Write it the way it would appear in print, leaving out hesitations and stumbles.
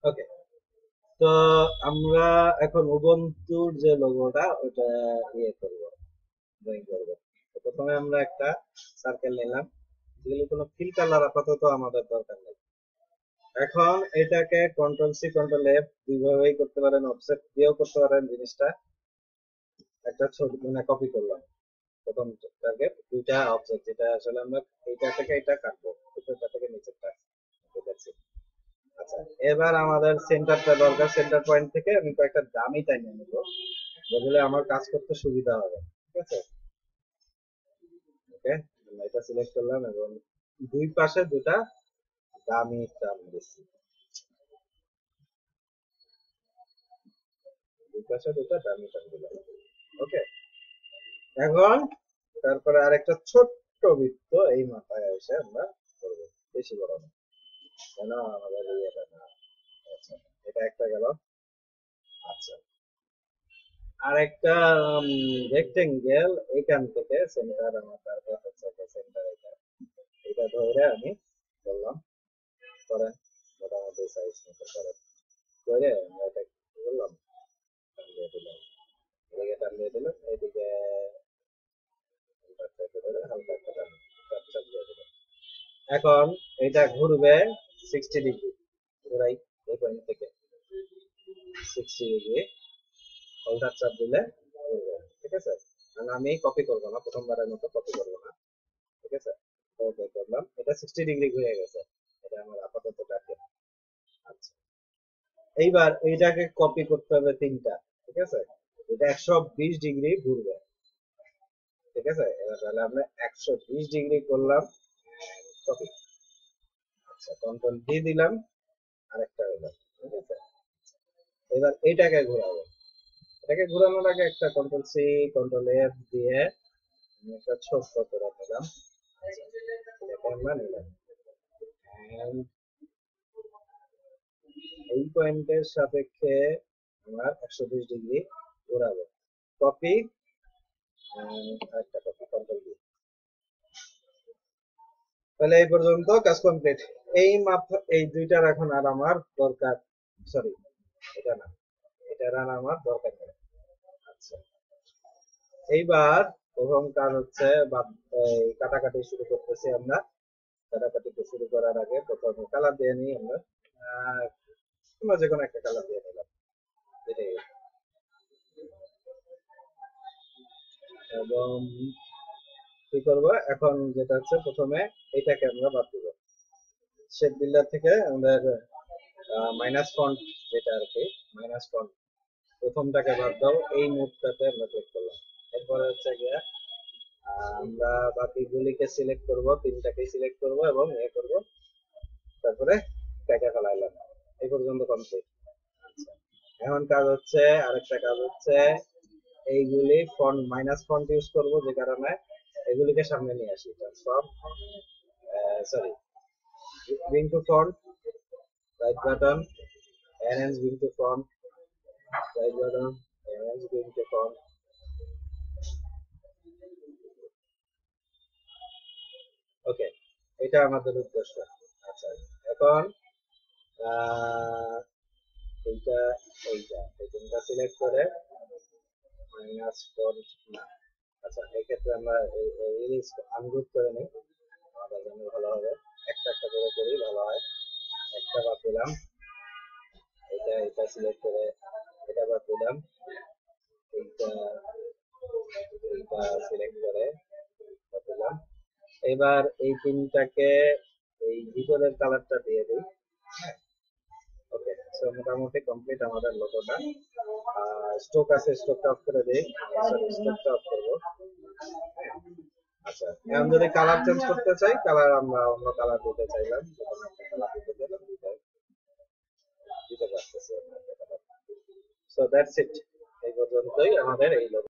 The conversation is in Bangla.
ওকে, তো আমরা এখন উবুন্তুর যে লোগোটা ওটা ইয়ে করব, ড্রয়িং করব। তো প্রথমে আমরা একটা সার্কেল নিলাম, যেগুলো কোনো ফিল কালার আপাতত আমাদের দরকার নেই। এখন এটাকে কন্ট্রোল সি কন্ট্রোল এফ দুইভাবেই করতে পারেন, অফসেট দিয়েও করতে পারেন। জিনিসটা একটা ছবি মানে কপি করলাম, প্রথম টার্গেট দুইটা অবজেক্ট, যেটা আসলে আমরা এইটা থেকে এটা কাটবো, উপরটা থেকে নিচেরটা। ঠিক আছে, আচ্ছা এবার আমাদের সেন্টারটা দরকার। সেন্টার পয়েন্ট থেকে আমি কয়েকটা দামি টাইম নেব, যেগুলো আমার কাজ করতে সুবিধা হবে। ঠিক আছে, ওকে, এটা সিলেক্ট করলাম এবং দুই পাশে দুটা দামি টার্ম দিচ্ছি, দুই পাশে দুটা দামি টার্ম দিলাম। ওকে, এখন তারপরে আরেকটা ছোট্ট বৃত্ত এই মাথায় এসে আমরা করবো, বেশি বড় না, কেন আমাদের ইয়েটা না। আচ্ছা, এটা একটা গেল। আচ্ছা, আর একটা রেক্টেঙ্গেল এখান থেকে সেন্টার আমার দরকার হচ্ছে, একটা সেন্টার এটা, এটা ধরে আমি বললাম করেন, মোটামুটি সাইজ মতো করেন, করে আমরা এটা কি বললাম, টান দিয়ে দিলাম, এদিকে টান দিয়ে দিলাম, এদিকে হালকা একটা টান চাপ দিয়ে দিলাম। এখন এটা ঘুরবে 60 ডিগ্রি, ঘুরাই এই পয়েন্ট থেকে 60 ডিগ্রি, হোল্ডার চাপ দিলে ঘুরবে। ঠিক আছে, মানে আমি কপি করবো না, প্রথমবারের মতো কপি করবো না। ঠিক আছে, ওকে করলাম, এটা 60 ডিগ্রি ঘুরে গেছে, এটা আমার আপাতত টার্গেট। আচ্ছা, এইবার এইটাকে কপি করতে হবে তিনটা। ঠিক আছে, এটা 120 ডিগ্রি ঘুরবে। ঠিক আছে, এবার তাহলে আমরা 120 ডিগ্রি করলাম কপি। আচ্ছা, কন্ট্রোল ডি দিলাম, আরেকটা হলো। ঠিক আছে, এবার এইটাকে ঘোরাবো। এটাকে ঘোরানোর আগে একটা কন্ট্রোল সি কন্ট্রোল এফ দিয়ে আমি একটা ছোট্ট করে দিলাম। এটাকে আমরা নিলাম, And এই পয়েন্টের সাপেক্ষে আমার 120 ডিগ্রি ঘোরাবো। কপি, একটা কপি, কন্ট্রোল ডি। তাহলে এই পর্যন্ত কাজ কমপ্লিট। এই মাত্র এই দুইটার এখন আর আমার দরকার, সরি এটা না, এটার আর আমার দরকার নেই। আচ্ছা, এইবার প্রথম কাজ হচ্ছে এই কাটাকাটি শুরু করতেছি আমরা। কাটাকাটিতে শুরু করার আগে প্রথমে কালার দিয়ে নিই আমরা। আহ, আমরা যে কোনো একটা কালার দিয়ে নিলাম, এটাই। এবং কি করবো এখন, যেটা হচ্ছে প্রথমে এটাকে আমরা বাদ দিব। শেপ বিল্ডার থেকে আমাদের মাইনাস ফন্ট, যেটা আর কি মাইনাস ফন্ট, প্রথমটাকে বাদ দাও, এই মুডটাতে আমরা ক্লিক করলাম। এরপরে হচ্ছে গিয়ে আমরা বাকিগুলিকে সিলেক্ট করব, তিনটাকেই সিলেক্ট করব এবং এ করব, তারপরে কেটে ফেলাইলাম। এই পর্যন্ত কমপ্লিট। আচ্ছা, এখন কাজ হচ্ছে, আরেকটা কাজ হচ্ছে এইগুলি ফন্ট মাইনাস ফন্ট ইউজ করব, যে কারণে এগুলিকে সামনে নিয়ে আসি। Transform, sorry, bring to font, right button, enhance bring to front, right button, enhance bring to front। ওকে, এটা আমাদের উদ্দেশ্য। আচ্ছা, এখন আহ, এইটা এইটা এই তিনটা সিলেক্ট করে মাইনাস ফন্ট না। আচ্ছা, এক্ষেত্রে আমরা রিলিজ আনগ্রুপ করে নিই, আমাদের জন্য ভালো হবে। একটা একটা করে করি, ভালো হয়। একটা বাদ দিলাম, এটা এটা সিলেক্ট করে এটা বাদ দিলাম, এইটা এইটা সিলেক্ট করে বাদ দিলাম। এবার এই তিনটাকে এই ভিতরের কালারটা দিয়ে দিই। হ্যাঁ, ওকে, সো মোটামুটি কমপ্লিট আমাদের লোগোটা। স্ট্রোক আছে, স্ট্রোকটা অফ করে দিই, সরি স্ট্রোকটা অফ করবো। হ্যাঁ, আচ্ছা, এখন যদি কালার চেঞ্জ করতে চাই, কালার আমরা অন্য কালার দিতে চাইলাম, যে কোনো একটা কালার দিতে চাইলাম, দিতে দিতে পারতেছি। সো দ্যাটস ইট, এই পর্যন্তই আমাদের এই লোগো।